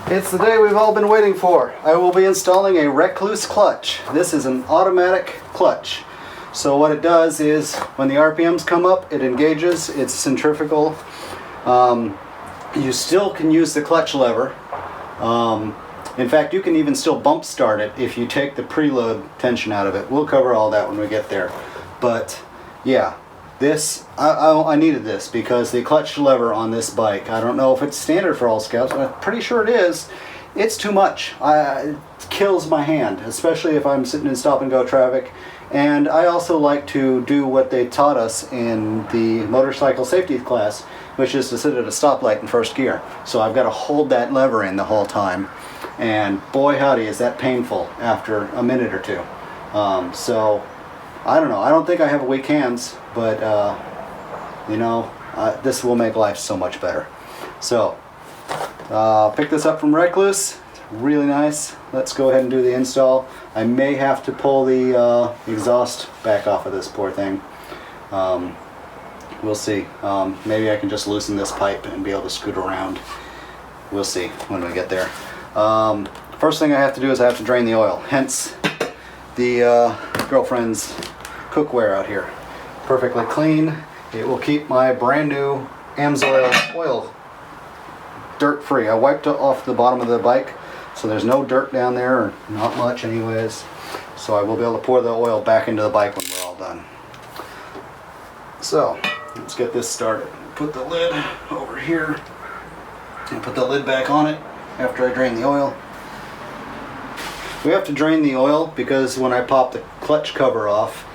It's the day we've all been waiting for. I will be installing a Rekluse clutch. This is an automatic clutch. So what it does is when the RPMs come up, it engages, it's centrifugal. You still can use the clutch lever. In fact, you can even still bump start it if you take the preload tension out of it. We'll cover all that when we get there. But yeah, this, I needed this because the clutch lever on this bike, I don't know if it's standard for all Scouts, but I'm pretty sure it is. It's too much. It kills my hand, especially if I'm sitting in stop and go traffic. And I also like to do what they taught us in the motorcycle safety class, which is to sit at a stoplight in first gear. So I've got to hold that lever in the whole time. And boy howdy, is that painful after a minute or two. So I don't know. I don't think I have weak hands, but this will make life so much better. So pick this up from Rekluse. It's really nice. Let's go ahead and do the install. I may have to pull the exhaust back off of this poor thing. We'll see. Maybe I can just loosen this pipe and be able to scoot around. We'll see when we get there. First thing I have to do is I have to drain the oil. Hence the girlfriend's cookware out here. Perfectly clean. It will keep my brand new AMSOIL oil dirt free. I wiped it off the bottom of the bike, so there's no dirt down there, or not much anyways. So I will be able to pour the oil back into the bike when we're all done. So let's get this started. Put the lid over here and put the lid back on it after I drain the oil. We have to drain the oil because when I pop the clutch cover off,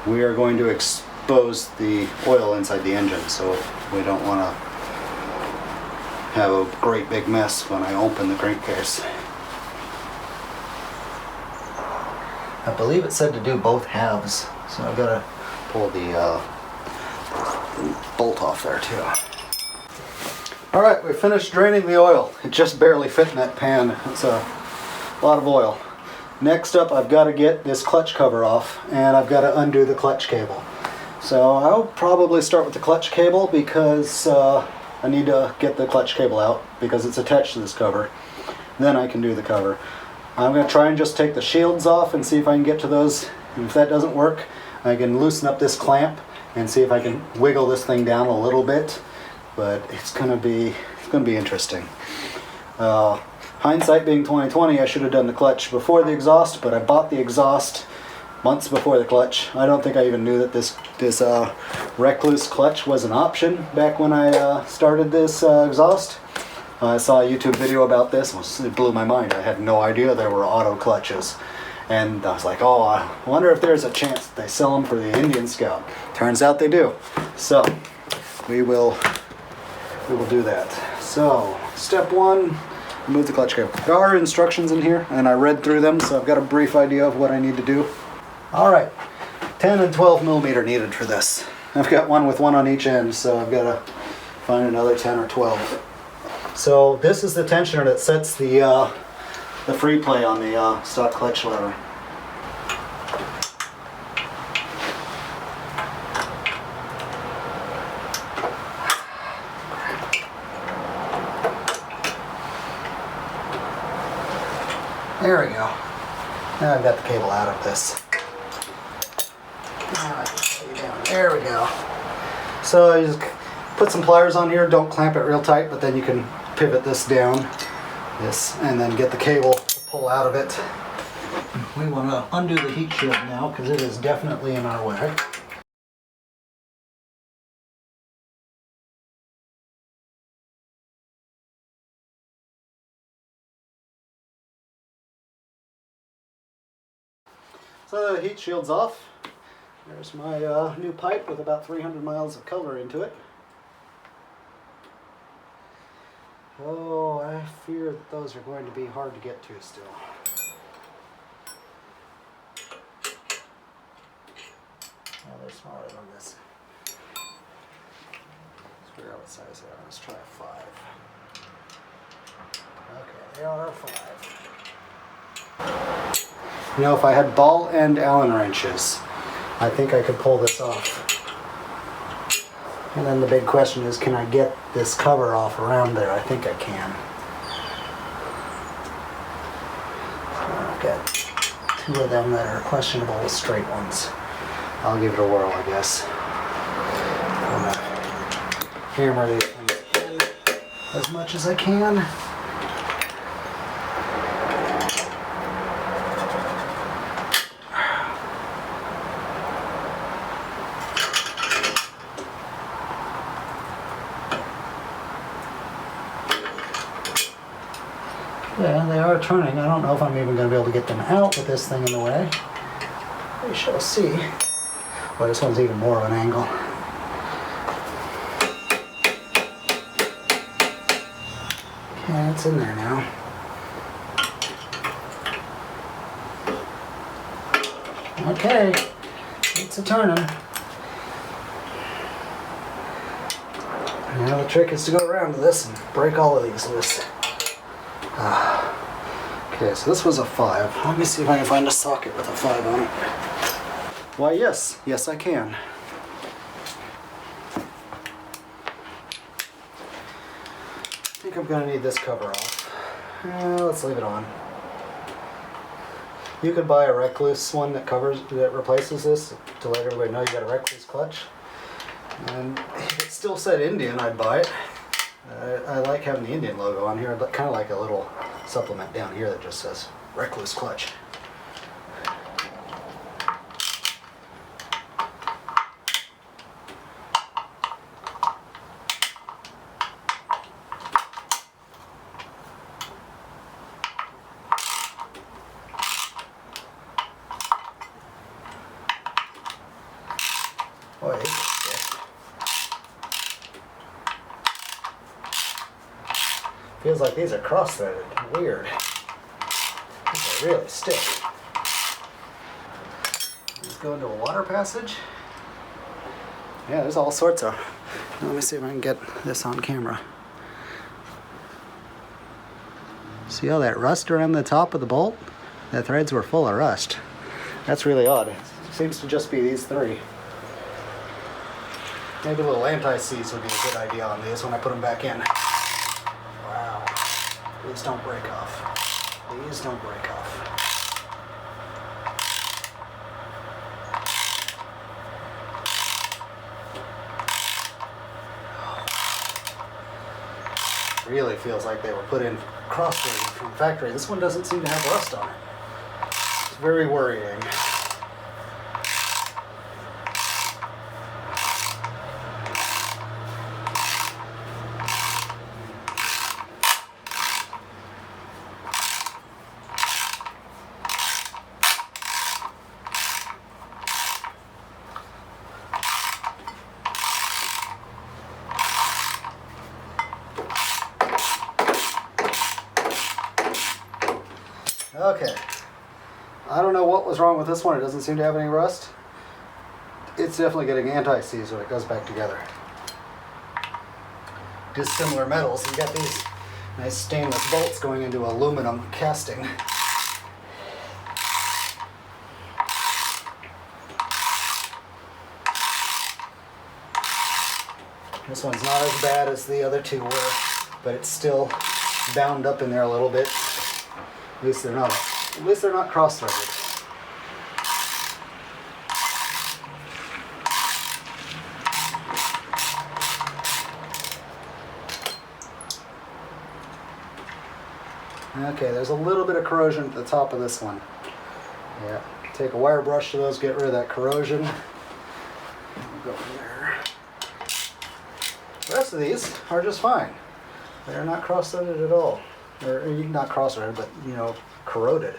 we are going to expose the oil inside the engine, so we don't want to have a great big mess when I open the crankcase. I believe it said to do both halves, so I've got to pull the bolt off there too. Alright, we finished draining the oil. It just barely fit in that pan. It's a lot of oil. Next up, I've got to get this clutch cover off, and I've got to undo the clutch cable. So I'll probably start with the clutch cable because I need to get the clutch cable out because it's attached to this cover. Then I can do the cover. I'm going to try and just take the shields off and see if I can get to those. And if that doesn't work, I can loosen up this clamp and see if I can wiggle this thing down a little bit. But it's going to be interesting. Hindsight being 20/20, I should have done the clutch before the exhaust, but I bought the exhaust months before the clutch. I don't think I even knew that this Rekluse clutch was an option back when I started this exhaust. I saw a YouTube video about this, and it blew my mind. I had no idea there were auto clutches. And I was like, oh, I wonder if there's a chance that they sell them for the Indian Scout. Turns out they do. So we will do that. So step one, remove the clutch cable. There are instructions in here, and I read through them, so I've got a brief idea of what I need to do. All right, 10 and 12 millimeter needed for this. I've got one with one on each end, so I've got to find another 10 or 12. So this is the tensioner that sets the free play on the stock clutch lever. There we go. Now I've got the cable out of this. There we go. So you just put some pliers on here. Don't clamp it real tight, but then you can pivot this down, and then get the cable to pull out of it. We want to undo the heat shield now because it is definitely in our way. So the heat shield's off. There's my new pipe with about 300 miles of color into it. Oh, I fear that those are going to be hard to get to still. Oh, they're smaller than this. Let's figure out what size they are. Let's try a 5. Okay, they are a 5. You know, if I had ball end Allen wrenches, I think I could pull this off. And then the big question is, can I get this cover off around there? I think I can. got two of them that are questionable with straight ones. I'll give it a whirl, I guess. I'm gonna hammer these things in as much as I can. Yeah, they are turning. I don't know if I'm even going to be able to get them out with this thing in the way. We shall see. Well, this one's even more of an angle. Yeah, it's in there now. Okay, it's a turning. Now the trick is to go around to this and break all of these loose. Okay, so this was a 5. Let me see if I can find a socket with a 5 on it. Why, yes. Yes, I can. I think I'm going to need this cover off. Let's leave it on. You could buy a Rekluse one that replaces this to let everybody know you got a Rekluse clutch. And if it still said Indian, I'd buy it. I like having the Indian logo on here, but kind of like a little supplement down here that just says Rekluse clutch. Boy, feels like these are cross-threaded. Weird. These are really stiff. Let's go into a water passage. Yeah, there's all sorts of... Let me see if I can get this on camera. See all that rust around the top of the bolt? The threads were full of rust. That's really odd. It seems to just be these 3. Maybe a little anti-seize would be a good idea on these when I put them back in. Wow. These don't break off. These don't break off. Really feels like they were put in cross-threaded from the factory. This one doesn't seem to have rust on it. It's very worrying. Okay, I don't know what was wrong with this one. It doesn't seem to have any rust. It's definitely getting anti-seize when it goes back together. Dissimilar metals. You got these nice stainless bolts going into aluminum casting. This one's not as bad as the other 2 were, but it's still bound up in there a little bit. At least they're not cross-threaded. Okay, there's a little bit of corrosion at the top of this one. Yeah, take a wire brush to those, get rid of that corrosion. Go from there. The rest of these are just fine. They're not cross-threaded at all. Or not cross-threaded, but, you know, corroded.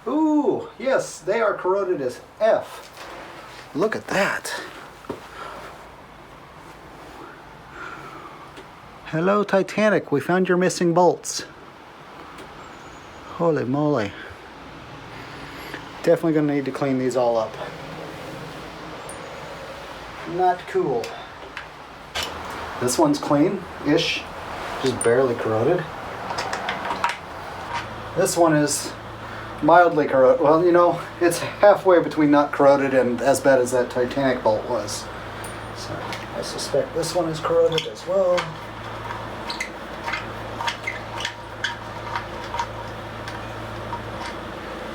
Ooh, yes, they are corroded as F. Look at that. Hello, Titanic. We found your missing bolts. Holy moly. Definitely going to need to clean these all up. Not cool. This one's clean-ish, just barely corroded. This one is mildly corroded. Well, you know, it's halfway between not corroded and as bad as that Titanic bolt was. So I suspect this one is corroded as well.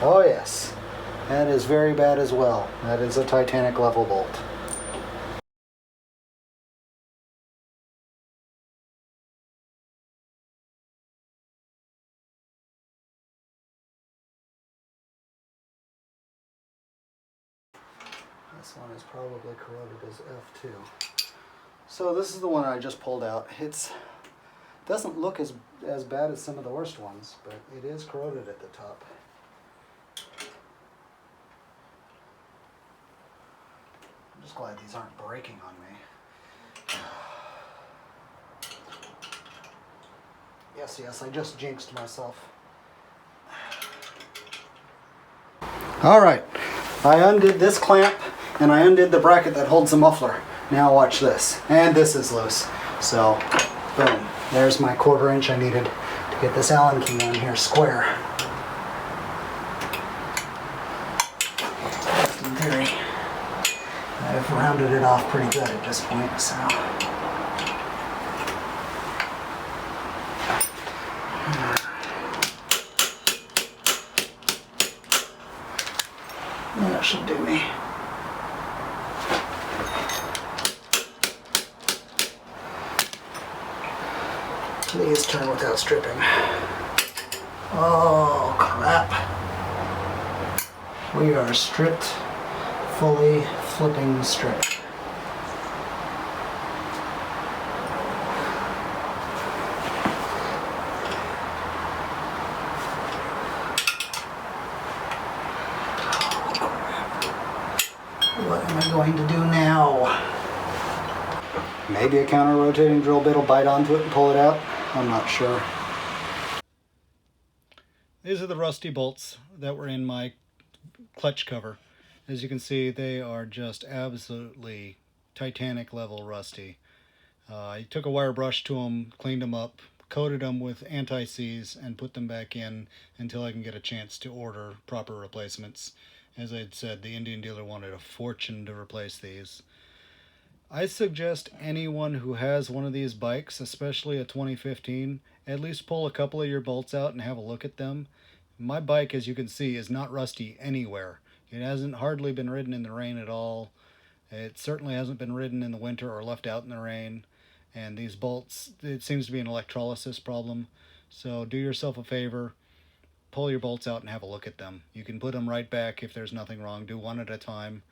Oh yes, that is very bad as well. That is a Titanic level bolt. This one is probably corroded as F2. So this is the one I just pulled out. It doesn't look as bad as some of the worst ones, but it is corroded at the top. I'm just glad these aren't breaking on me. Yes, I just jinxed myself. All right, I undid this clamp and I undid the bracket that holds the muffler. Now watch this, and this is loose. So, boom, there's my 1/4 inch I needed to get this Allen key on here square. In theory, I've rounded it off pretty good at this point, so. That should do me. Please turn without stripping. Oh crap. We are stripped, fully flipping stripped. What am I going to do now? Maybe a counter-rotating drill bit will bite onto it and pull it out. I'm not sure. These are the rusty bolts that were in my clutch cover. As you can see, they are just absolutely Titanic level rusty. I took a wire brush to them, cleaned them up, coated them with anti-seize, and put them back in until I can get a chance to order proper replacements. As I had said, the Indian dealer wanted a fortune to replace these. I suggest anyone who has one of these bikes, especially a 2015, at least pull a couple of your bolts out and have a look at them. My bike, as you can see, is not rusty anywhere. It hasn't hardly been ridden in the rain at all. It certainly hasn't been ridden in the winter or left out in the rain. And these bolts, it seems to be an electrolysis problem. So do yourself a favor, pull your bolts out and have a look at them. You can put them right back if there's nothing wrong. Do one at a time.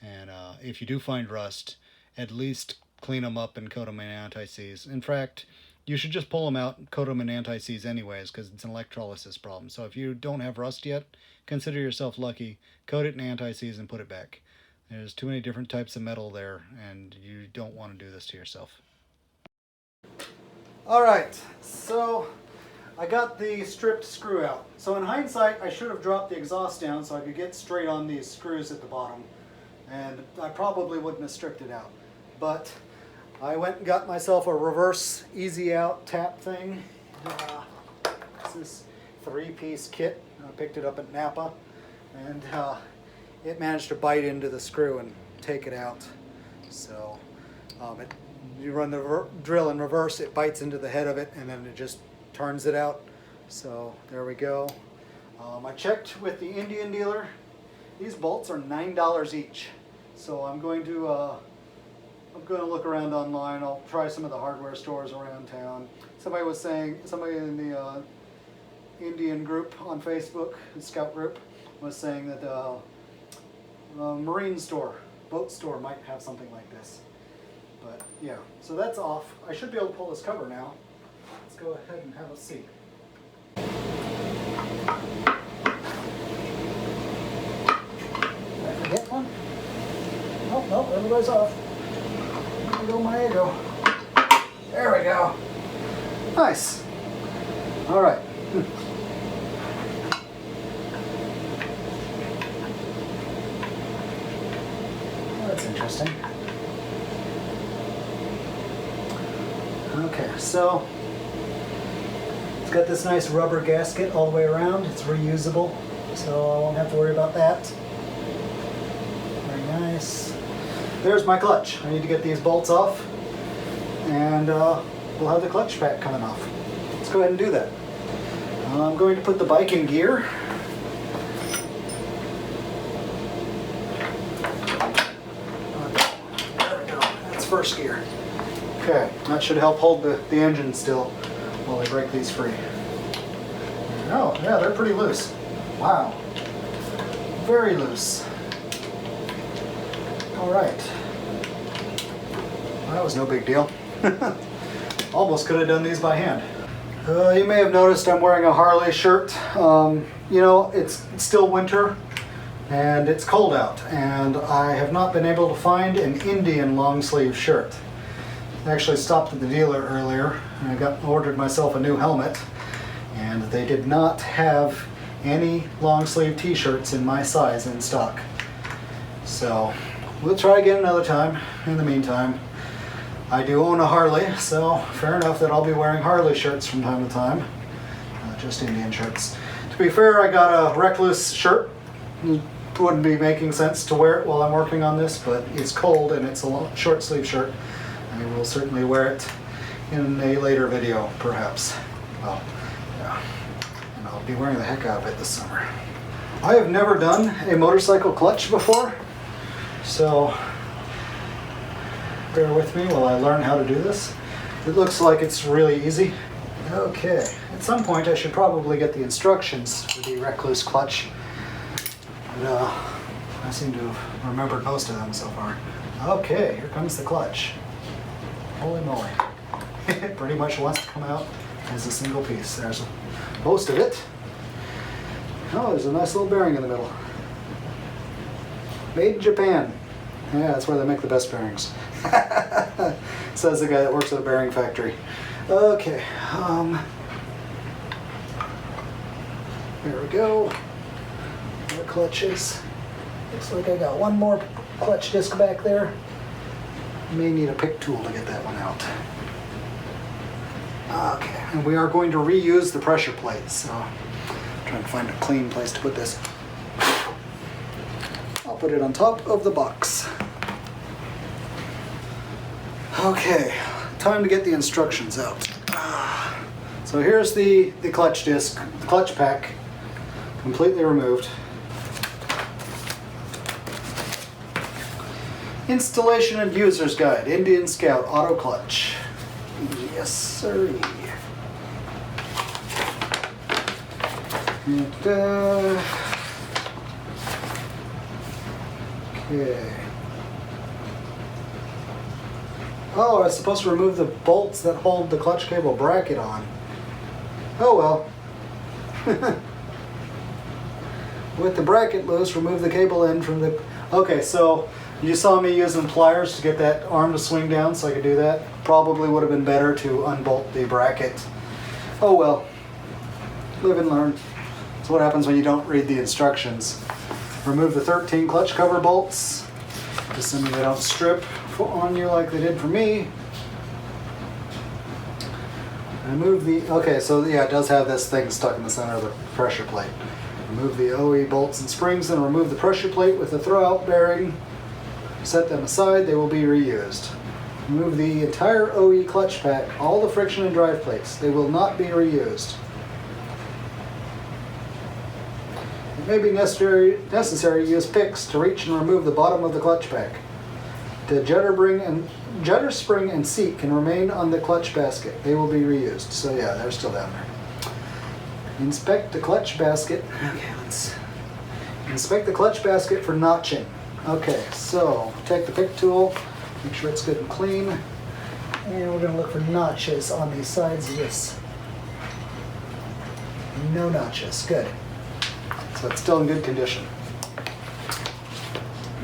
And if you do find rust, at least clean them up and coat them in anti-seize. In fact, you should just pull them out and coat them in anti-seize anyways, because it's an electrolysis problem. So if you don't have rust yet, consider yourself lucky. Coat it in anti-seize and put it back. There's too many different types of metal there, and you don't want to do this to yourself. Alright, so I got the stripped screw out. So in hindsight, I should have dropped the exhaust down so I could get straight on these screws at the bottom. And I probably wouldn't have stripped it out. But I went and got myself a reverse easy out tap thing. This is a 3-piece kit. I picked it up at Napa, and it managed to bite into the screw and take it out. So you run the drill in reverse, it bites into the head of it, and then it just turns it out. So there we go. I checked with the Indian dealer. These bolts are $9 each. So I'm going to look around online. I'll try some of the hardware stores around town. Somebody in the Indian group on Facebook, the Scout group, was saying that a marine store, boat store might have something like this. But yeah, so that's off. I should be able to pull this cover now. Let's go ahead and have a see. Did I forget one? Nope, everybody's off. There we go, my ego. There we go. Nice. All right. Well, that's interesting. Okay, so it's got this nice rubber gasket all the way around. It's reusable, so I won't have to worry about that. Very nice. There's my clutch. I need to get these bolts off, and we'll have the clutch pack coming off. Let's go ahead and do that. I'm going to put the bike in gear, first gear. Okay, that should help hold the engine still while I break these free. Oh, yeah, they're pretty loose. Wow. Very loose. All right. Well, that was no big deal. Almost could have done these by hand. You may have noticed I'm wearing a Harley shirt. You know, it's still winter and it's cold out, and I have not been able to find an Indian long sleeve shirt. I actually stopped at the dealer earlier and I ordered myself a new helmet, and they did not have any long sleeve t-shirts in my size in stock. So we'll try again another time. In the meantime, I do own a Harley, so fair enough that I'll be wearing Harley shirts from time to time, not just Indian shirts. To be fair, I got a Rekluse shirt. It wouldn't be making sense to wear it while I'm working on this, but it's cold and it's a short sleeve shirt. I will certainly wear it in a later video, perhaps. Well, yeah. And I'll be wearing the heck out of it this summer. I have never done a motorcycle clutch before, so bear with me while I learn how to do this. It looks like it's really easy. Okay, at some point I should probably get the instructions for the Rekluse clutch. But, I seem to have remembered most of them so far. Okay, here comes the clutch. Holy moly. It pretty much wants to come out as a single piece. There's most of it. Oh, there's a nice little bearing in the middle. Made in Japan. Yeah, that's where they make the best bearings. Says the guy that works at a bearing factory. Okay, there we go. More clutches. Looks like I got one more clutch disc back there. May need a pick tool to get that one out. Okay, and we are going to reuse the pressure plate, so I'm trying to find a clean place to put this. I'll put it on top of the box. Okay, time to get the instructions out. So here's the clutch disc, the clutch pack, completely removed. Installation and User's Guide, Indian Scout Auto Clutch. Yes, sir. And, okay. Oh, I was supposed to remove the bolts that hold the clutch cable bracket on. Oh well. With the bracket loose, remove the cable end from the... Okay, so you saw me using pliers to get that arm to swing down so I could do that. Probably would have been better to unbolt the bracket. Oh well. Live and learn. That's what happens when you don't read the instructions. Remove the 13 clutch cover bolts, assuming they don't strip on you like they did for me. Remove the... Okay, so yeah, it does have this thing stuck in the center of the pressure plate. Remove the OE bolts and springs and remove the pressure plate with the throwout bearing. Set them aside, they will be reused. Remove the entire OE clutch pack, all the friction and drive plates. They will not be reused. It may be necessary to use picks to reach and remove the bottom of the clutch pack. The judder spring and seat can remain on the clutch basket. They will be reused. So yeah, they're still down there. Inspect the clutch basket. Okay, let's inspect the clutch basket for notching. Okay, so take the pick tool, make sure it's good and clean, and we're going to look for notches on the sides of this. No notches, good. So it's still in good condition.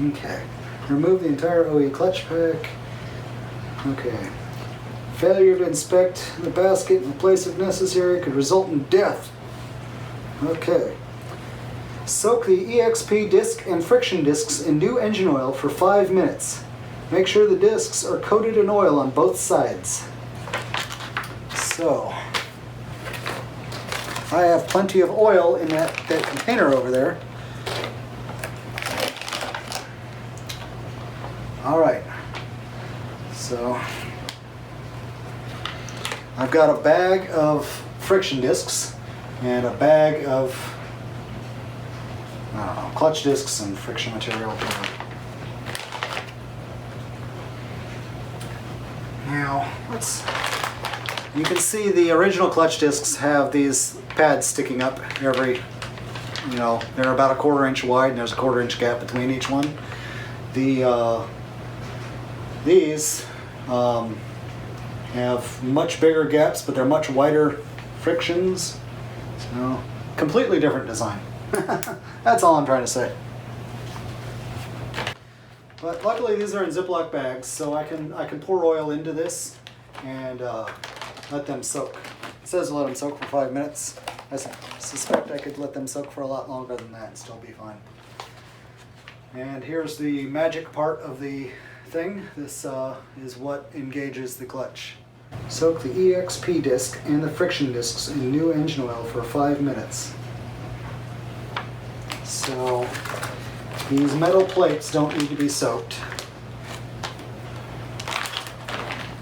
Okay, remove the entire OE clutch pack. Okay, failure to inspect the basket in place if necessary could result in death. Okay. Soak the EXP disc and friction discs in new engine oil for 5 minutes. Make sure the discs are coated in oil on both sides. So, I have plenty of oil in that container over there. Alright, so I've got a bag of friction discs and a bag of clutch discs and friction material. Now, you can see the original clutch discs have these pads sticking up every, they're about a 1/4 inch wide and there's a 1/4 inch gap between each one. These have much bigger gaps, but they're much wider frictions. So, completely different design. That's all I'm trying to say. But luckily these are in Ziploc bags, so I can pour oil into this and let them soak. It says let them soak for 5 minutes. I suspect I could let them soak for a lot longer than that and still be fine. And here's the magic part of the thing. This is what engages the clutch. Soak the EXP disc and the friction discs in new engine oil for 5 minutes. So these metal plates don't need to be soaked,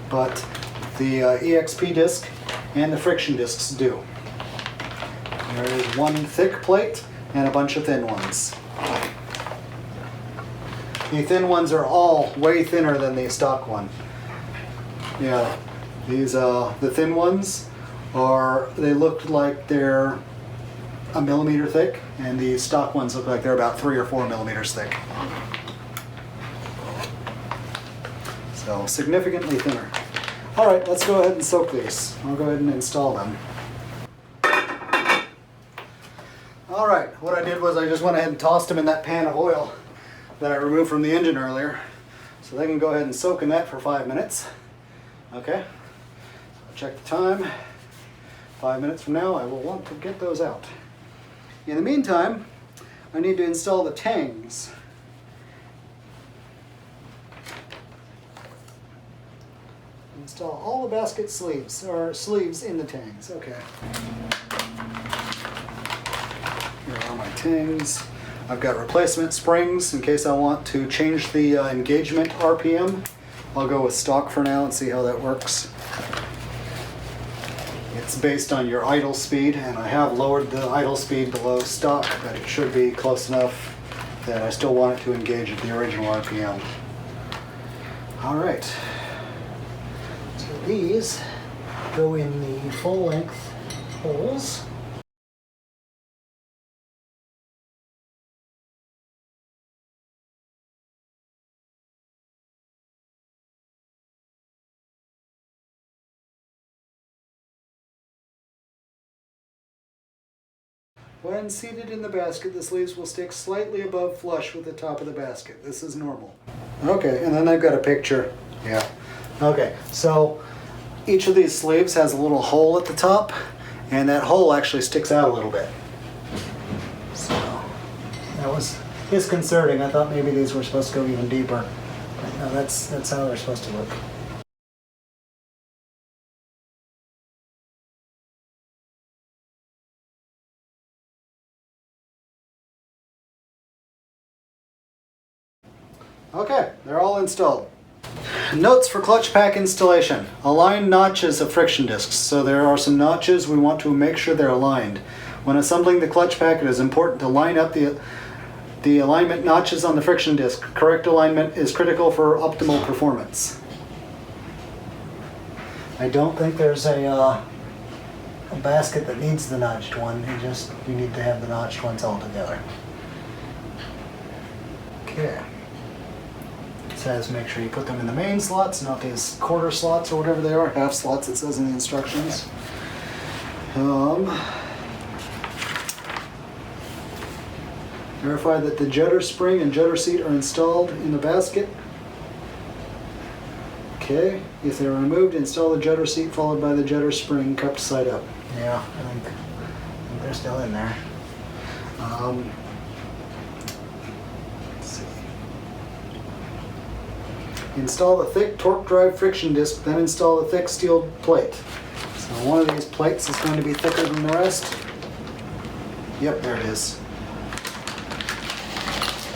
but the EXP disc and the friction discs do. There is one thick plate and a bunch of thin ones. The thin ones are all way thinner than the stock one. Yeah, these the thin ones they look like they're a millimeter thick, and the stock ones look like they're about 3 or 4 millimeters thick. So significantly thinner. All right, let's go ahead and soak these. I'll go ahead and install them. All right, what I did was I just went ahead and tossed them in that pan of oil that I removed from the engine earlier. So they can go ahead and soak in that for 5 minutes. Okay, I'll check the time. 5 minutes from now, I will want to get those out. In the meantime, I need to install the tangs. Install all the basket sleeves, or sleeves in the tangs. Okay. Here are my tangs. I've got replacement springs in case I want to change the engagement RPM. I'll go with stock for now and see how that works. It's based on your idle speed, and I have lowered the idle speed below stock, but it should be close enough that I still want it to engage at the original RPM. All right, so these go in the full length holes. When seated in the basket, the sleeves will stick slightly above flush with the top of the basket. This is normal. Okay, and then I've got a picture. Yeah. Okay, so each of these sleeves has a little hole at the top, and that hole actually sticks out a little bit. So that was disconcerting. I thought maybe these were supposed to go even deeper. But no, that's how they're supposed to look. Okay, they're all installed. Notes for clutch pack installation. Align notches of friction discs. So there are some notches, we want to make sure they're aligned. When assembling the clutch pack, it is important to line up the alignment notches on the friction disc. Correct alignment is critical for optimal performance. I don't think there's a basket that needs the notched one. You need to have the notched ones all together. Okay. Says make sure you put them in the main slots, not these quarter slots or whatever they are, half slots it says in the instructions. Verify that the judder spring and judder seat are installed in the basket. Okay, if they're removed, install the judder seat followed by the judder spring cupped side up. Yeah, I think they're still in there. Install the thick torque drive friction disc, then install the thick steel plate. So one of these plates is going to be thicker than the rest. Yep, there it is.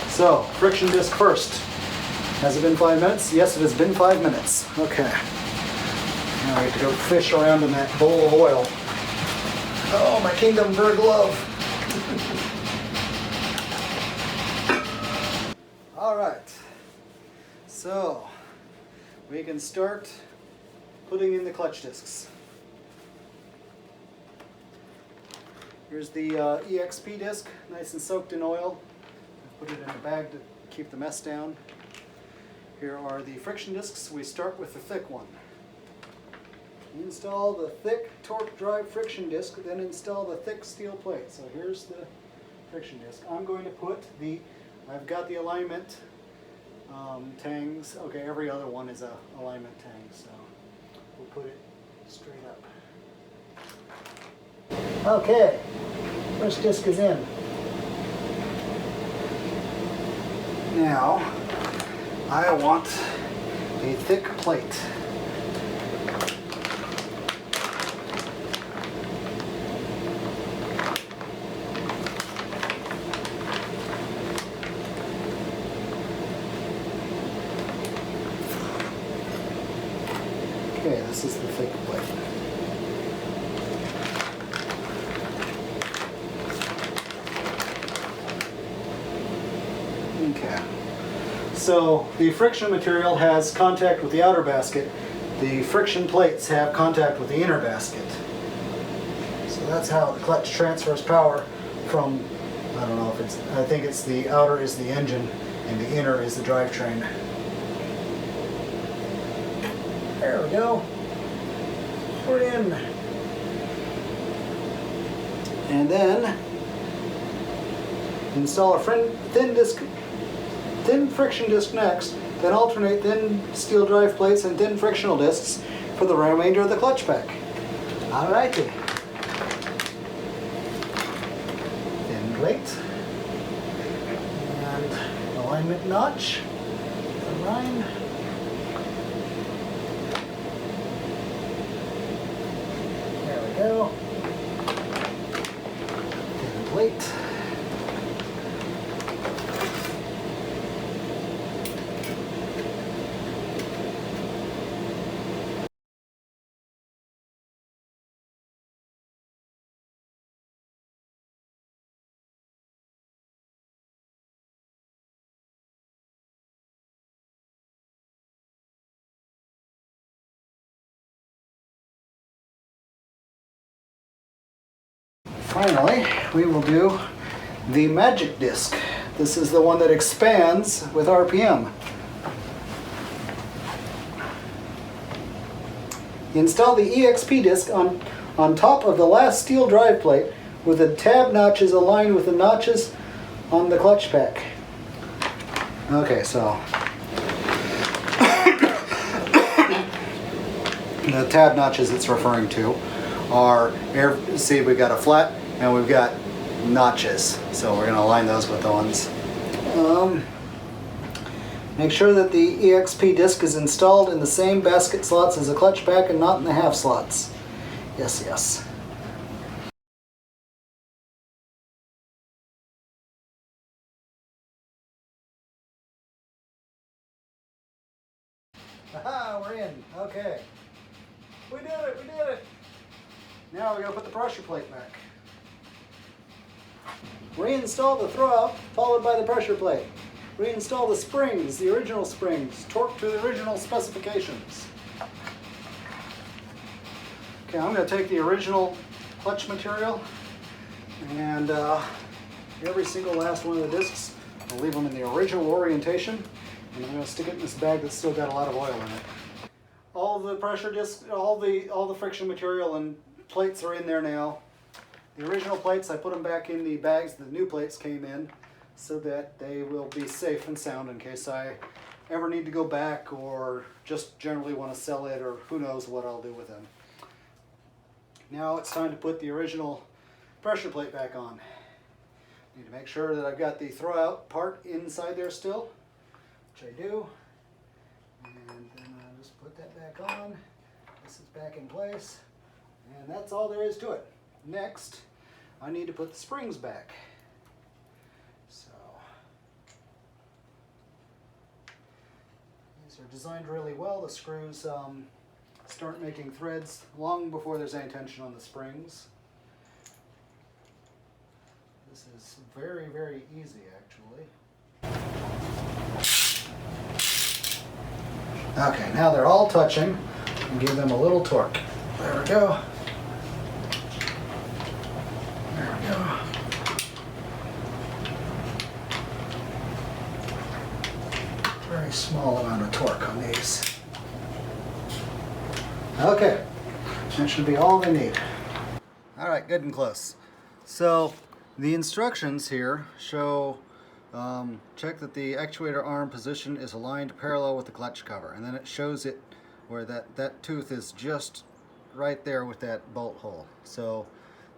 So, friction disc first. Has it been 5 minutes? Yes, it has been 5 minutes. Okay. Now I have to go fish around in that bowl of oil. Oh, my Kingdom Bird glove. All right. So, we can start putting in the clutch discs. Here's the EXP disc, nice and soaked in oil. I put it in a bag to keep the mess down. Here are the friction discs. We start with the thick one. Install the thick torque drive friction disc, then install the thick steel plate. So here's the friction disc. I'm going to put I've got the alignment tangs. Okay, every other one is a alignment tang, so we'll put it straight up. Okay, first disc is in. Now, I want a thick plate. Okay, this is the thick plate. Okay. So the friction material has contact with the outer basket. The friction plates have contact with the inner basket. So that's how the clutch transfers power from, I don't know if it's, I think it's the outer is the engine and the inner is the drivetrain. There we go. Put it in. And then install a thin friction disc next, then alternate thin steel drive plates and thin frictional discs for the remainder of the clutch pack. Alrighty. Thin plate. And alignment notch. Align. There we go. Thin plate. Finally, we will do the magic disc. This is the one that expands with RPM. Install the EXP disc on top of the last steel drive plate with the tab notches aligned with the notches on the clutch pack. Okay, so the tab notches it's referring to are, see, we've got a flat and we've got notches, so we're going to align those with the ones. Make sure that the EXP disc is installed in the same basket slots as the clutch pack and not in the half slots. Yes, yes. Aha, we're in. Okay. We did it, we did it. Now we're going to put the pressure plate back. Reinstall the throwout, followed by the pressure plate. Reinstall the springs, the original springs, torque to the original specifications. Okay, I'm going to take the original clutch material and every single last one of the discs, I'll leave them in the original orientation, and I'm going to stick it in this bag that's still got a lot of oil in it. All the pressure discs, all the friction material and plates are in there now. The original plates, I put them back in the bags the new plates came in so that they will be safe and sound in case I ever need to go back or just generally want to sell it or who knows what I'll do with them. Now it's time to put the original pressure plate back on. Need to make sure that I've got the throwout part inside there still, which I do. And then I'll just put that back on. This is back in place. And that's all there is to it. Next, I need to put the springs back. So, these are designed really well. The screws start making threads long before there's any tension on the springs. This is very, very easy actually. Okay, now they're all touching. and give them a little torque. There we go. There we go. Very small amount of torque on these. Okay, that should be all they need. All right, good and close. So the instructions here show check that the actuator arm position is aligned parallel with the clutch cover, and then it shows it where that tooth is just right there with that bolt hole. So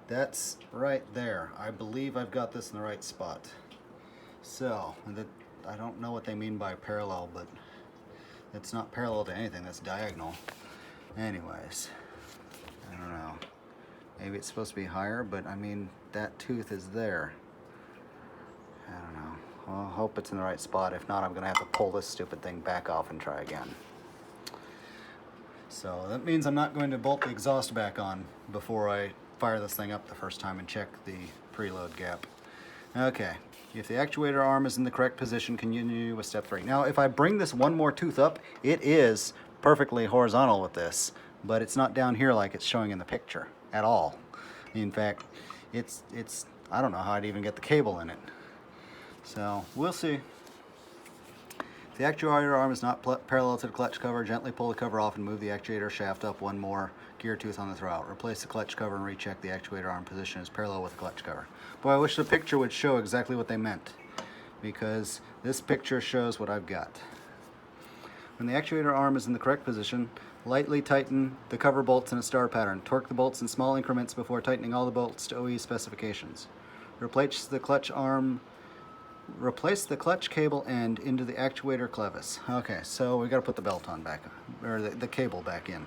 that's right there. I believe I've got this in the right spot. So I don't know what they mean by parallel, but it's not parallel to anything, that's diagonal. Anyways, I don't know. Maybe it's supposed to be higher, but I mean, that tooth is there. I don't know. Well, I hope it's in the right spot. If not, I'm gonna have to pull this stupid thing back off and try again. So that means I'm not going to bolt the exhaust back on before I fire this thing up the first time and check the preload gap. Okay, if the actuator arm is in the correct position, continue with step 3. Now, if I bring this one more tooth up, it is perfectly horizontal with this, but it's not down here like it's showing in the picture at all. In fact, it's I don't know how I'd even get the cable in it. So we'll see. If the actuator arm is not parallel to the clutch cover, gently pull the cover off and move the actuator shaft up one more gear tooth on the throwout. Replace the clutch cover and recheck the actuator arm position is parallel with the clutch cover. Boy, I wish the picture would show exactly what they meant, because this picture shows what I've got. When the actuator arm is in the correct position, lightly tighten the cover bolts in a star pattern. Torque the bolts in small increments before tightening all the bolts to OE specifications. Replace the clutch cable end into the actuator clevis. Okay, so we got to put the belt on back, or the cable back in.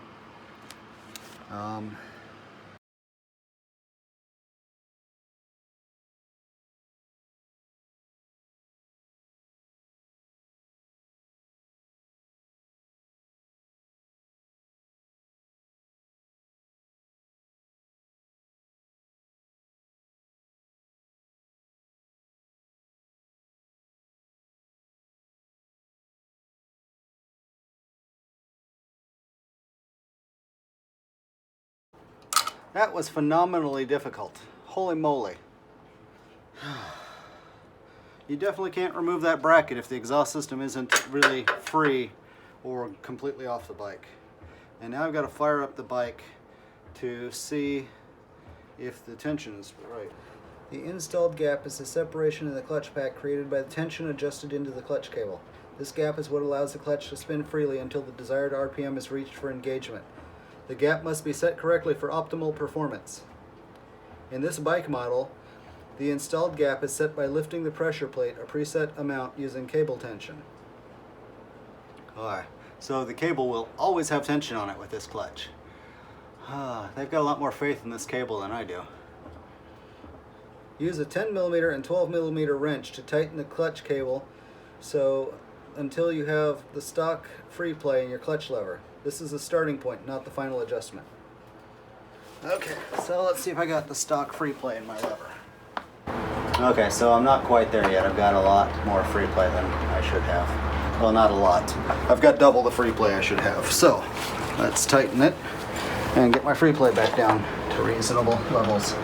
That was phenomenally difficult. Holy moly. You definitely can't remove that bracket if the exhaust system isn't really free or completely off the bike. And now I've got to fire up the bike to see if the tension is right. The installed gap is the separation in the clutch pack created by the tension adjusted into the clutch cable. This gap is what allows the clutch to spin freely until the desired RPM is reached for engagement. The gap must be set correctly for optimal performance. In this bike model, the installed gap is set by lifting the pressure plate a preset amount using cable tension. Alright, so the cable will always have tension on it with this clutch. They've got a lot more faith in this cable than I do. Use a 10mm and 12mm wrench to tighten the clutch cable until you have the stock free play in your clutch lever. This is the starting point, not the final adjustment. Okay, so let's see if I got the stock free play in my lever. Okay, so I'm not quite there yet. I've got a lot more free play than I should have. Well, not a lot. I've got double the free play I should have. So let's tighten it and get my free play back down to reasonable levels.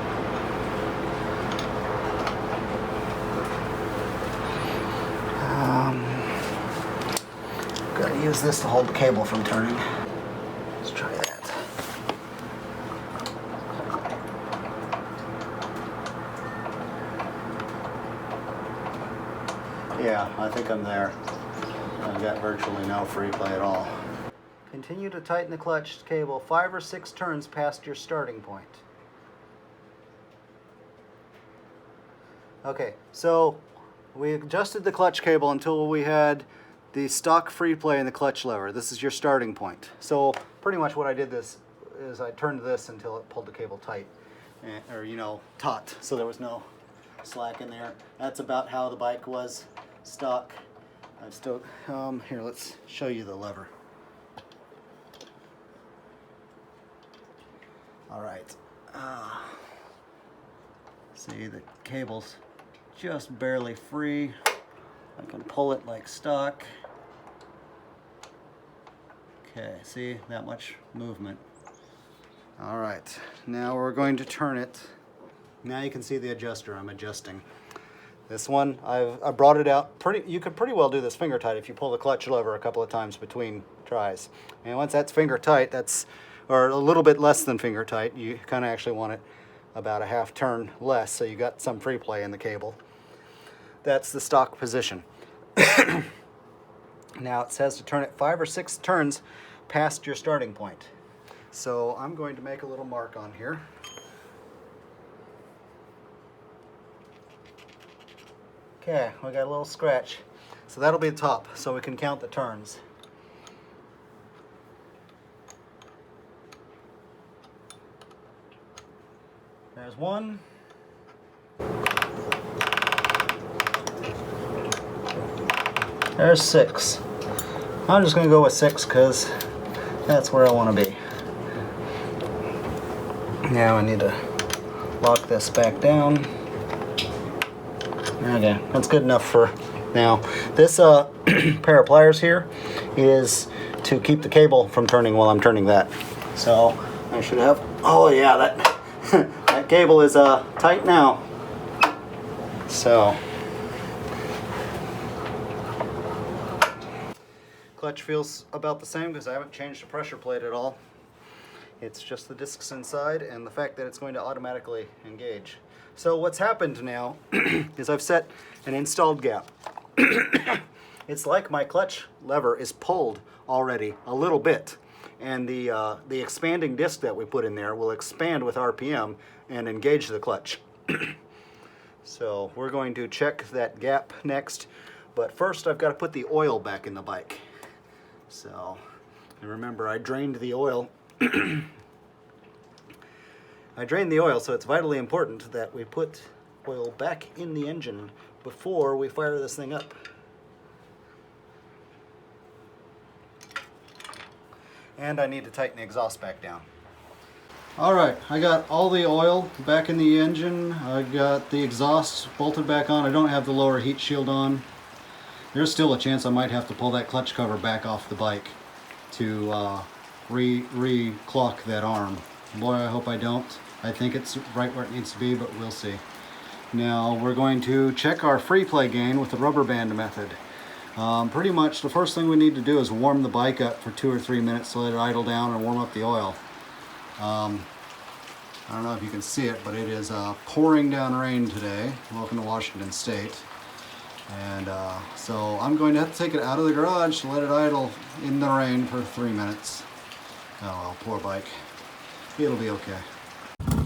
Gotta use this to hold the cable from turning. Let's try that. Yeah, I think I'm there. I've got virtually no free play at all. Continue to tighten the clutch cable 5 or 6 turns past your starting point. Okay, so we adjusted the clutch cable until we had the stock free play in the clutch lever. This is your starting point. So pretty much what I did is I turned this until it pulled the cable tight, or taut, so there was no slack in there. That's about how the bike was stock. I've still, here, let's show you the lever. All right. See, the cable's just barely free. I can pull it like stock. Okay, see, that much movement. All right, now we're going to turn it. Now you can see the adjuster I'm adjusting. This one, I brought it out you could pretty well do this finger tight if you pull the clutch lever a couple of times between tries. And once that's finger tight, or a little bit less than finger tight, you kind of actually want it about a half turn less, so you got some free play in the cable. That's the stock position. Now it says to turn it 5 or 6 turns past your starting point. So I'm going to make a little mark on here. Okay, we got a little scratch. So that'll be the top, so we can count the turns. There's 1. There's 6. I'm just going to go with 6 because that's where I want to be. Now I need to lock this back down. Okay, that's good enough for now. This pair of pliers here is to keep the cable from turning while I'm turning that. So I should have, oh yeah, that, that cable is tight now. So clutch feels about the same because I haven't changed the pressure plate at all. It's just the discs inside and the fact that it's going to automatically engage. So what's happened now is I've set an installed gap. It's like my clutch lever is pulled already a little bit, and the expanding disc that we put in there will expand with RPM and engage the clutch. So we're going to check that gap next, but first I've got to put the oil back in the bike. So, and remember, I drained the oil. I drained the oil, so it's vitally important that we put oil back in the engine before we fire this thing up. And I need to tighten the exhaust back down. All right, I got all the oil back in the engine. I got the exhaust bolted back on. I don't have the lower heat shield on. There's still a chance I might have to pull that clutch cover back off the bike to re-clock that arm. Boy, I hope I don't. I think it's right where it needs to be, but we'll see. Now we're going to check our free play gain with the rubber band method. Pretty much the first thing we need to do is warm the bike up for 2 or 3 minutes to let it idle down and warm up the oil. I don't know if you can see it, but it is pouring down rain today. Welcome to Washington State. And so I'm going to have to take it out of the garage to let it idle in the rain for 3 minutes. Oh well, poor bike. It'll be okay.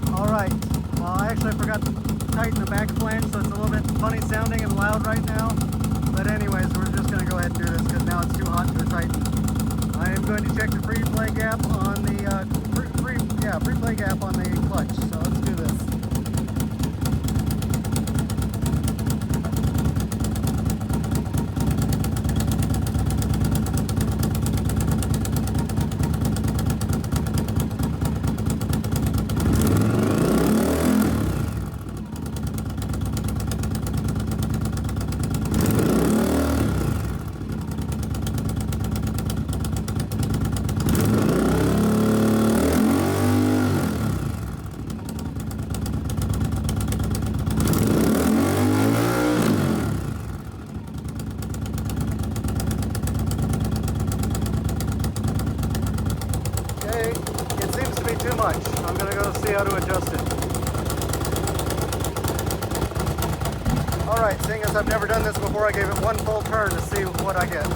Alright, well I actually forgot to tighten the back flange, so it's a little bit funny sounding and loud right now. But anyways, we're just going to go ahead and do this because now it's too hot to tighten. I am going to check the free play gap on the free play gap on the clutch. So let's do this. Too much. I'm going to go see how to adjust it. Alright, seeing as I've never done this before, I gave it one full turn to see what I get.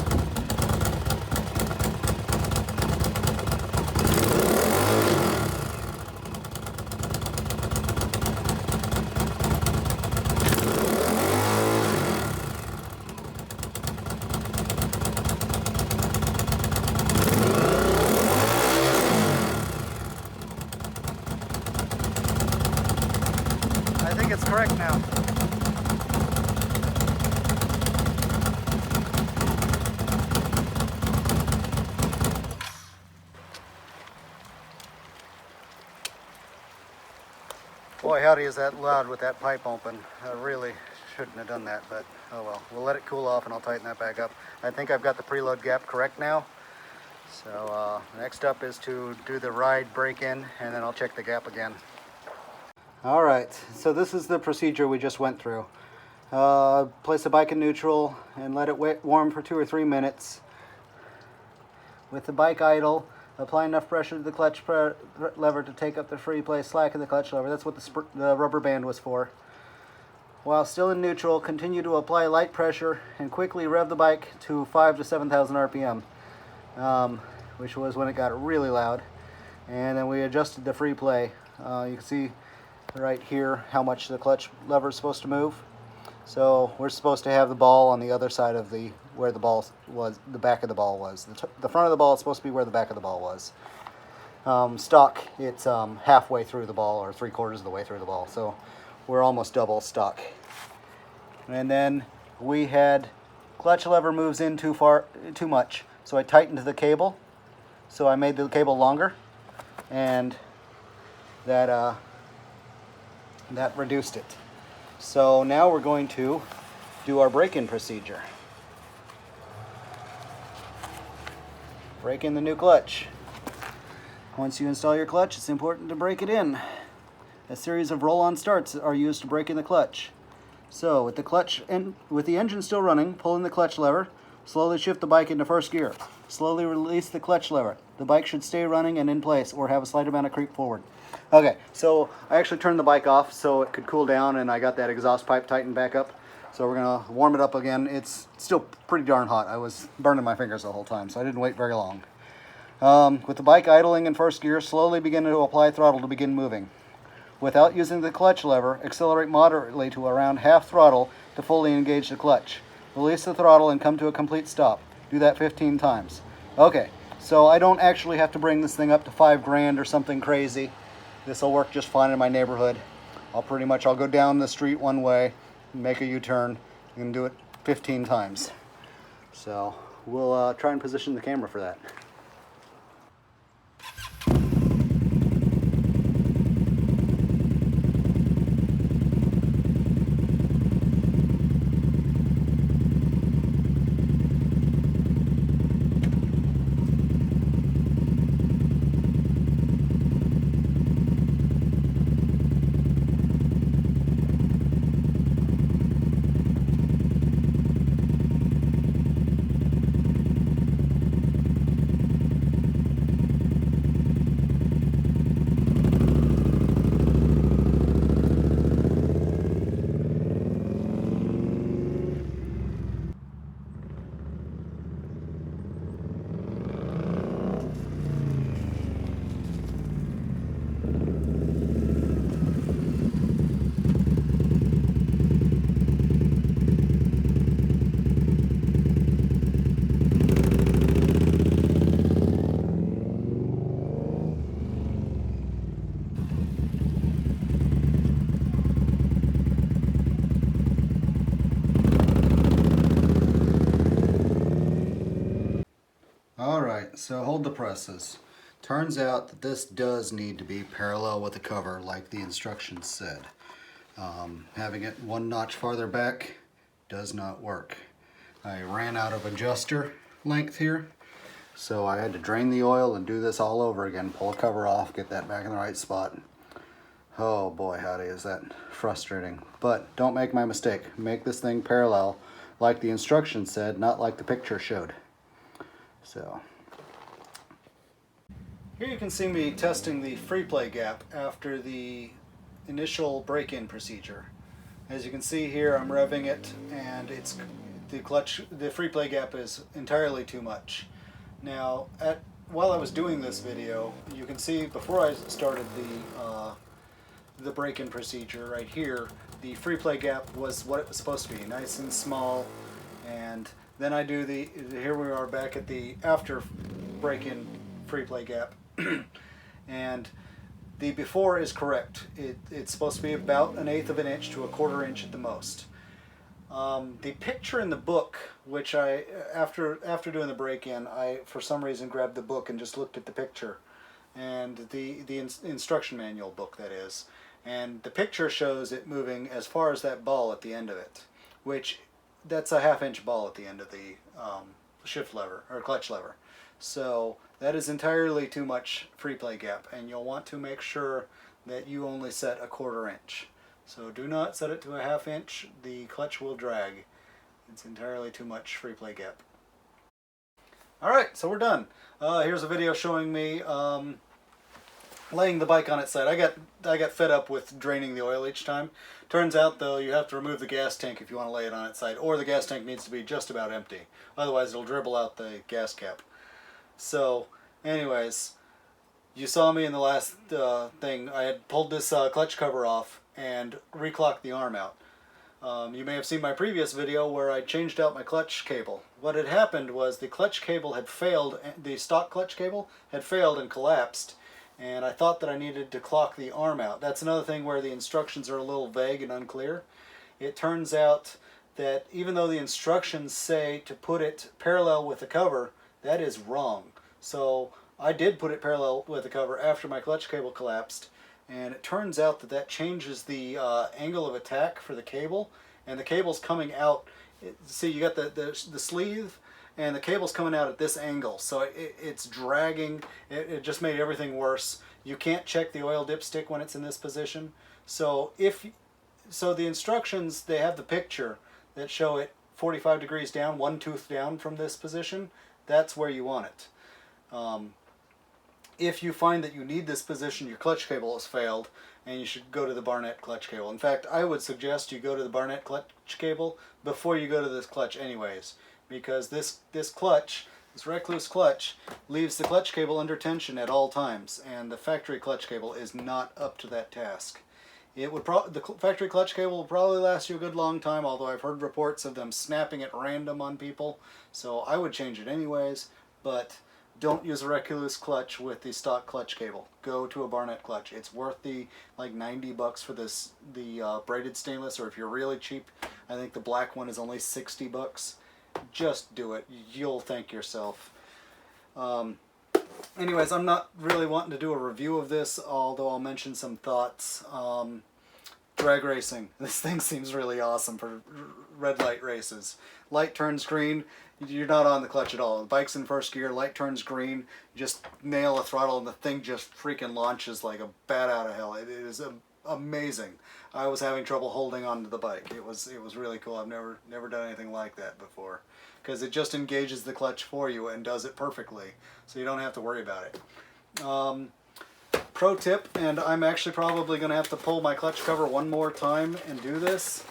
I think it's correct now. Boy, howdy is that loud with that pipe open. I really shouldn't have done that, but oh well. We'll let it cool off and I'll tighten that back up. I think I've got the preload gap correct now. So next up is to do the ride break-in, and then I'll check the gap again. All right, so this is the procedure we just went through. Place the bike in neutral and let it warm for 2 or 3 minutes. With the bike idle, apply enough pressure to the clutch lever to take up the free play slack in the clutch lever. That's what the rubber band was for. While still in neutral, continue to apply light pressure and quickly rev the bike to 5,000 to 7,000 RPM, which was when it got really loud. And then we adjusted the free play. You can see right here how much the clutch lever is supposed to move. So we're supposed to have the ball on the other side of where the ball was, the back of the ball was. The front of the ball is supposed to be where the back of the ball was. Stock, it's halfway through the ball or 3/4 of the way through the ball. So we're almost double stock. And then we had clutch lever moves in too much. So I tightened the cable. So I made the cable longer, and that reduced it. So now we're going to do our break-in procedure. Break in the new clutch. Once you install your clutch, it's important to break it in. A series of roll-on starts are used to break in the clutch. So with the engine still running, pull in the clutch lever, slowly shift the bike into first gear. Slowly release the clutch lever. The bike should stay running and in place or have a slight amount of creep forward. Okay, so I actually turned the bike off so it could cool down, and I got that exhaust pipe tightened back up. So we're gonna warm it up again. It's still pretty darn hot. I was burning my fingers the whole time, so I didn't wait very long. With the bike idling in first gear, slowly begin to apply throttle to begin moving. Without using the clutch lever, accelerate moderately to around half throttle to fully engage the clutch. Release the throttle and come to a complete stop. Do that 15 times. Okay, so I don't actually have to bring this thing up to 5 grand or something crazy. This will work just fine in my neighborhood. I'll go down the street one way, make a U-turn, and do it 15 times. So we'll try and position the camera for that. Alright, so hold the presses. Turns out that this does need to be parallel with the cover like the instructions said. Having it 1 notch farther back does not work. I ran out of adjuster length here, so I had to drain the oil and do this all over again. Pull the cover off, get that back in the right spot. Oh boy, howdy, is that frustrating. But don't make my mistake. Make this thing parallel like the instructions said, not like the picture showed. So here you can see me testing the free play gap after the initial break-in procedure. As you can see here, I'm revving it, and the free play gap is entirely too much. Now, while I was doing this video, you can see before I started the break-in procedure right here, the free play gap was what it was supposed to be, nice and small. And then I do here we are back at the after break-in free play gap. And the before is correct. It's supposed to be about 1/8 of an inch to 1/4 inch at the most. The picture in the book, which after doing the break-in, I for some reason grabbed the book and just looked at the picture, and the instruction manual book, that is, and the picture shows it moving as far as that ball at the end of it, which that's a 1/2 inch ball at the end of the shift lever or clutch lever. So that is entirely too much free play gap, and you'll want to make sure that you only set a 1/4 inch. So do not set it to a 1/2 inch. The clutch will drag. It's entirely too much free play gap. Alright, so we're done. Here's a video showing me laying the bike on its side. I got fed up with draining the oil each time. Turns out though, you have to remove the gas tank if you want to lay it on its side, or the gas tank needs to be just about empty. Otherwise it'll dribble out the gas cap. So anyways, you saw me in the last thing. I had pulled this clutch cover off and reclocked the arm out. You may have seen my previous video where I changed out my clutch cable. What had happened was the clutch cable had failed, the stock clutch cable had failed and collapsed, and I thought that I needed to clock the arm out. That's another thing where the instructions are a little vague and unclear. It turns out that even though the instructions say to put it parallel with the cover, that is wrong. So I did put it parallel with the cover after my clutch cable collapsed, and it turns out that that changes the angle of attack for the cable, and the cable's coming out. See, you got the sleeve, and the cable's coming out at this angle, so it's dragging. It just made everything worse. You can't check the oil dipstick when it's in this position. So the instructions, they have the picture that show it 45 degrees down, 1 tooth down from this position. That's where you want it. If you find that you need this position, your clutch cable has failed, and you should go to the Barnett clutch cable. In fact, I would suggest you go to the Barnett clutch cable before you go to this clutch anyways, because this clutch, this Rekluse clutch, leaves the clutch cable under tension at all times, and the factory clutch cable is not up to that task. The factory clutch cable will probably last you a good long time, although I've heard reports of them snapping at random on people, so I would change it anyways, but don't use a Rekluse clutch with the stock clutch cable. Go to a Barnett clutch. It's worth the like $90 for the braided stainless, or if you're really cheap, I think the black one is only $60. Just do it. You'll thank yourself. Anyways, I'm not really wanting to do a review of this, although I'll mention some thoughts. Drag racing. This thing seems really awesome for red light races. Light turns green, you're not on the clutch at all. The bike's in first gear, light turns green, you just nail a throttle and the thing just freaking launches like a bat out of hell. It is amazing. I was having trouble holding onto the bike. It was really cool. I've never done anything like that before, because it just engages the clutch for you and does it perfectly, so you don't have to worry about it. Pro tip, and I'm actually probably going to have to pull my clutch cover one more time and do this.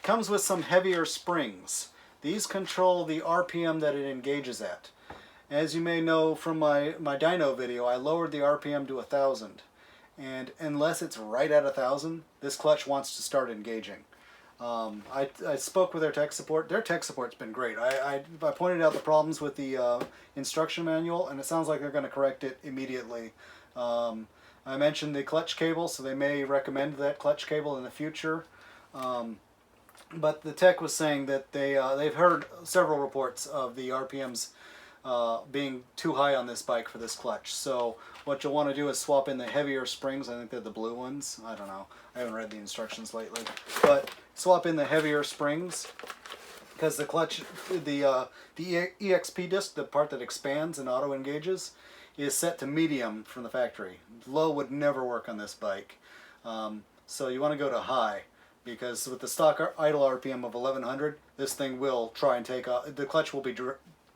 Comes with some heavier springs. These control the RPM that it engages at. As you may know from my dyno video, I lowered the RPM to 1,000. And unless it's right at 1,000, this clutch wants to start engaging. I spoke with their tech support. Their tech support's been great. I pointed out the problems with the instruction manual, and it sounds like they're going to correct it immediately. I mentioned the clutch cable, so they may recommend that clutch cable in the future. But the tech was saying that they've heard several reports of the RPMs being too high on this bike for this clutch. So what you'll want to do is swap in the heavier springs. I think they're the blue ones. I don't know. I haven't read the instructions lately. But swap in the heavier springs, because the clutch, the EXP disc, the part that expands and auto engages, is set to medium from the factory. Low would never work on this bike. So you want to go to high, because with the stock idle RPM of 1100, this thing will try and take off. The clutch will be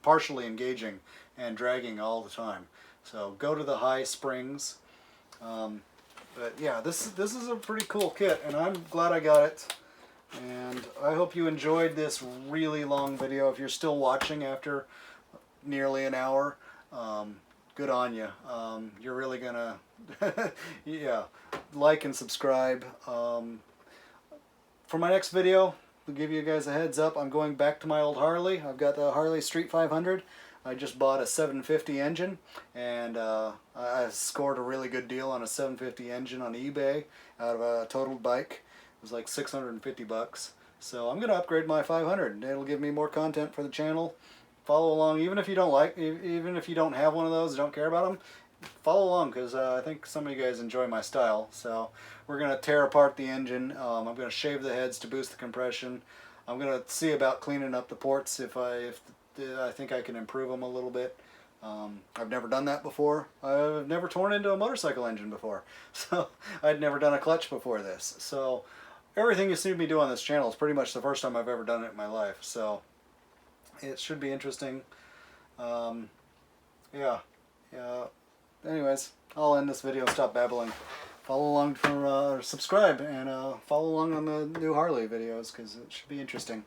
partially engaging and dragging all the time. So go to the high springs. But yeah, this is a pretty cool kit, and I'm glad I got it. And I hope you enjoyed this really long video. If you're still watching after nearly an hour, good on you. You're really gonna, yeah, like and subscribe. For my next video, I'll give you guys a heads up. I'm going back to my old Harley. I've got the Harley Street 500. I just bought a 750 engine, and I scored a really good deal on a 750 engine on eBay out of a totaled bike. It was like $650. So I'm going to upgrade my 500, and it'll give me more content for the channel. Follow along, even if you don't have one of those, don't care about them. Follow along, because I think some of you guys enjoy my style. So we're going to tear apart the engine. I'm going to shave the heads to boost the compression. I'm going to see about cleaning up the ports if I think I can improve them a little bit. I've never done that before. I've never torn into a motorcycle engine before. So I'd never done a clutch before this. So everything you see me do on this channel is pretty much the first time I've ever done it in my life. So it should be interesting. Yeah. Anyways, I'll end this video and stop babbling. Follow along for, subscribe and follow along on the new Harley videos because it should be interesting.